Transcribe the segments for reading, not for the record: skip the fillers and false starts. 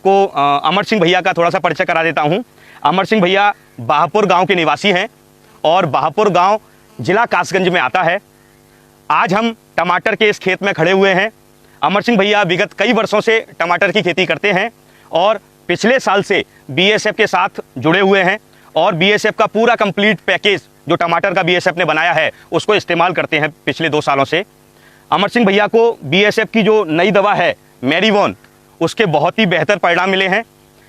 आपको अमर सिंह भैया का थोड़ा सा परिचय करा देता हूं। अमर सिंह भैया बाहपुर गांव के निवासी हैं और बाहपुर गांव जिला कासगंज में आता है। आज हम टमाटर के इस खेत में खड़े हुए हैं। अमर सिंह भैया विगत कई वर्षों से टमाटर की खेती करते हैं और पिछले साल से बीएसएफ के साथ जुड़े हुए हैं और बीएसएफ का पूरा कंप्लीट पैकेज जो टमाटर का बीएसएफ ने बनाया है उसको इस्तेमाल करते हैं पिछले 2 सालों से। अमर सिंह भैया को बीएसएफ की जो नई दवा है मैरीवोन, उसके बहुत ही बेहतर परिणाम मिले हैं।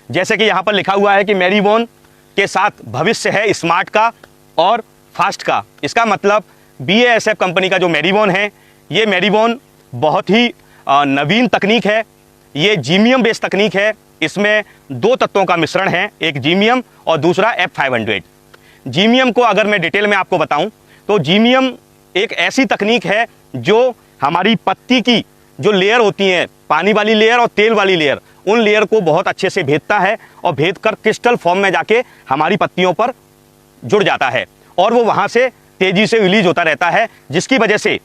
जैसे कि यहाँ पर लिखा हुआ है कि मैरीवोन के साथ भविष्य है स्मार्ट का और फास्ट का। इसका मतलब बीएसएफ कंपनी का जो मैरीवोन है, ये मैरीवोन बहुत ही नवीन तकनीक है। ये जीमियम बेस्ड तकनीक है। इसमें 2 तत्वों का मिश्रण है, एक जीमियम और दूसरा F500। जीमियम को अगर मैं डिटेल में आपको बताऊं तो जीमियम एक ऐसी तकनीक है जो हमारी पत्ती की जो लेयर होती है, पानी वाली लेयर और तेल वाली लेयर, उन लेयर को बहुत अच्छे से भेदता है और भेद कर क्रिस्टल फॉर्म में जाके हमारी पत्तियों पर जुड़ जाता है और वो वहाँ से तेजी से रिलीज होता रहता है, जिसकी वजह से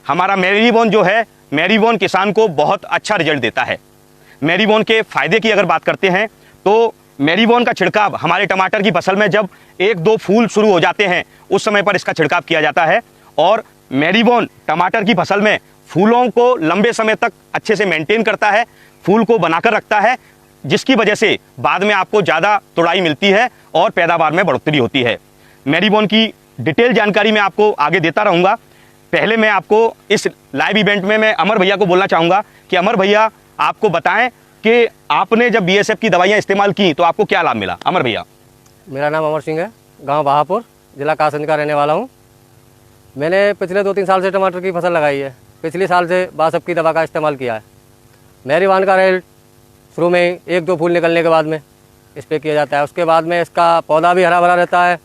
हमारा मैरीवोन जो है, मैरीवोन किसान को बहुत अच्छा रिजल्ट देता है। मैरीवोन के फायदे की अगर बात करते हैं तो मैरीवोन का छिड़काव हमारे टमाटर की फसल में जब 1-2 फूल शुरू हो जाते हैं उस समय पर इसका छिड़काव किया जाता है और मैरीवोन टमाटर की फसल में फूलों को लंबे समय तक अच्छे से मेंटेन करता है, फूल को बनाकर रखता है, जिसकी वजह से बाद में आपको ज़्यादा तुड़ाई मिलती है और पैदावार में बढ़ोतरी होती है। मैरीवोन की डिटेल जानकारी मैं आपको आगे देता रहूँगा। पहले मैं आपको इस लाइव इवेंट में मैं अमर भैया को बोलना चाहूँगा कि अमर भैया आपको बताएं कि आपने जब बीएसएफ की दवाइयाँ इस्तेमाल की तो आपको क्या लाभ मिला। अमर भैया। मेरा नाम अमर सिंह है, गांव बाहापुर, जिला कासगंज का रहने वाला हूं। मैंने पिछले 2-3 साल से टमाटर की फसल लगाई है। पिछले साल से बासफ की दवा का इस्तेमाल किया है। मैरीवोन का रिजल्ट शुरू में 1-2 फूल निकलने के बाद में स्प्रे किया जाता है। उसके बाद में इसका पौधा भी हरा भरा रहता है,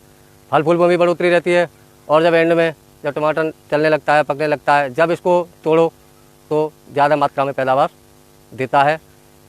फल फूल में भी बढ़ोतरी रहती है और जब एंड में जब टमाटर चलने लगता है, पकने लगता है, जब इसको तोड़ो तो ज़्यादा मात्रा में पैदावार देता है।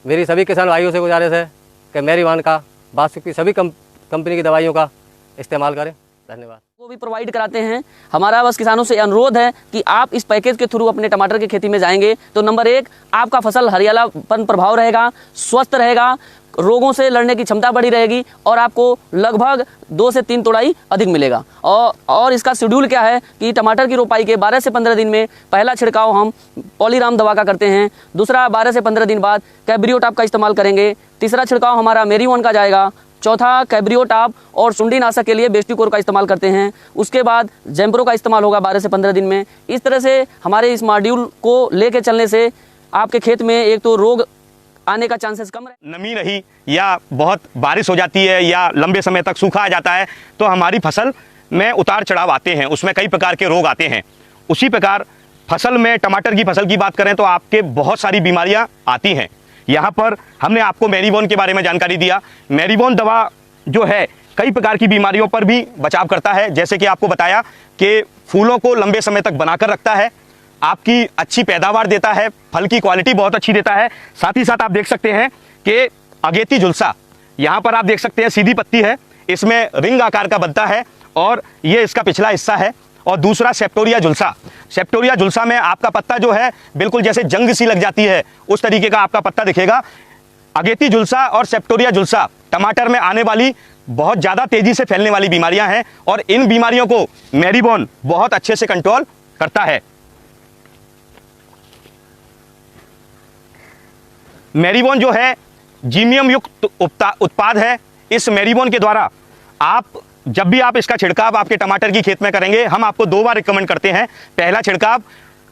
मेरी सभी किसान भाइयों से गुजारिश है कि मैरीवोन का, बासफ की सभी कंपनी की दवाइयों का इस्तेमाल करें। धन्यवाद। वो भी प्रोवाइड कराते हैं। हमारा बस किसानों से अनुरोध है कि आप इस पैकेज के थ्रू अपने टमाटर की खेती में जाएंगे तो नंबर 1 आपका फसल हरियालापन प्रभाव रहेगा, स्वस्थ रहेगा, रोगों से लड़ने की क्षमता बढ़ी रहेगी और आपको लगभग 2 से 3 तुड़ाई अधिक मिलेगा। और इसका शेड्यूल क्या है कि टमाटर की रोपाई के 12 से 15 दिन में पहला छिड़काव हम पॉलीराम दवा का करते हैं, दूसरा 12 से 15 दिन बाद कैब्रियोटाप का इस्तेमाल करेंगे, तीसरा छिड़काव हमारा मैरीवोन का जाएगा, चौथा कैब्रियोटाप और सुंडी नाशक के लिए बेस्टिकोर का इस्तेमाल करते हैं, उसके बाद जैम्प्रो का इस्तेमाल होगा 12 से 15 दिन में। इस तरह से हमारे इस मॉड्यूल को लेके चलने से आपके खेत में एक तो रोग आने का चांसेस कम है। नमी रही या बहुत बारिश हो जाती है या लंबे समय तक सूखा आ जाता है तो हमारी फसल में उतार चढ़ाव आते हैं, उसमें कई प्रकार के रोग आते हैं। उसी प्रकार फसल में, टमाटर की फसल की बात करें तो आपके बहुत सारी बीमारियां आती हैं। यहाँ पर हमने आपको मैरीवोन के बारे में जानकारी दिया। मैरीवोन दवा जो है कई प्रकार की बीमारियों पर भी बचाव करता है। जैसे कि आपको बताया कि फूलों को लंबे समय तक बनाकर रखता है, आपकी अच्छी पैदावार देता है, फल की क्वालिटी बहुत अच्छी देता है। साथ ही साथ आप देख सकते हैं कि अगेती झुलसा, यहाँ पर आप देख सकते हैं सीधी पत्ती है, इसमें रिंग आकार का बनता है और ये इसका पिछला हिस्सा है। और दूसरा सेप्टोरिया झुलसा, सेप्टोरिया झुलसा में आपका पत्ता जो है बिल्कुल जैसे जंग सी लग जाती है उस तरीके का आपका पत्ता दिखेगा। अगेती झुलसा और सेप्टोरिया झुलसा टमाटर में आने वाली बहुत ज़्यादा तेजी से फैलने वाली बीमारियां हैं और इन बीमारियों को मैरीवोन बहुत अच्छे से कंट्रोल करता है। मैरीवोन जो है जीमियम युक्त उत्पाद है। इस मैरीवोन के द्वारा आप जब भी आप इसका छिड़काव आपके टमाटर की खेत में करेंगे, हम आपको 2 बार रिकमेंड करते हैं। पहला छिड़काव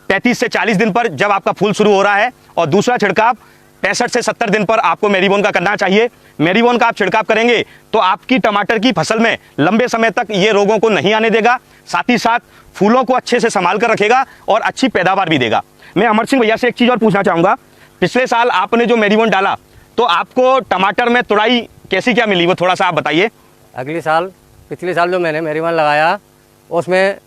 35 से 40 दिन पर जब आपका फूल शुरू हो रहा है और दूसरा छिड़काव 65 से 70 दिन पर आपको मैरीवोन का करना चाहिए। मैरीवोन का आप छिड़काव करेंगे तो आपकी टमाटर की फसल में लंबे समय तक ये रोगों को नहीं आने देगा, साथ ही साथ फूलों को अच्छे से संभाल कर रखेगा और अच्छी पैदावार भी देगा। मैं अमर सिंह भैया से एक चीज़ और पूछना चाहूँगा, पिछले साल आपने जो मैरीवोन डाला तो आपको टमाटर में तुड़ाई कैसी क्या मिली, वो थोड़ा सा आप बताइए। पिछले साल जो मैंने मैरीवोन लगाया उसमें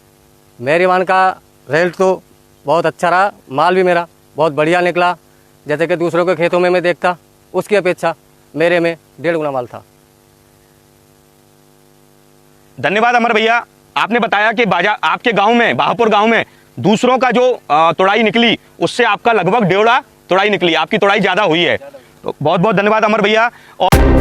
मैरीवोन का रिजल्ट तो बहुत अच्छा रहा, माल भी मेरा बहुत बढ़िया निकला। जैसे कि दूसरों के खेतों में मैं देखता उसकी अपेक्षा मेरे में 1.5 गुना माल था। धन्यवाद अमर भैया। आपने बताया कि आपके गांव में, बाहापुर गांव में दूसरों का जो तुड़ाई निकली उससे आपका लगभग 1.5 तुड़ाई निकली, आपकी तुड़ाई ज़्यादा हुई है। तो बहुत बहुत धन्यवाद अमर भैया। और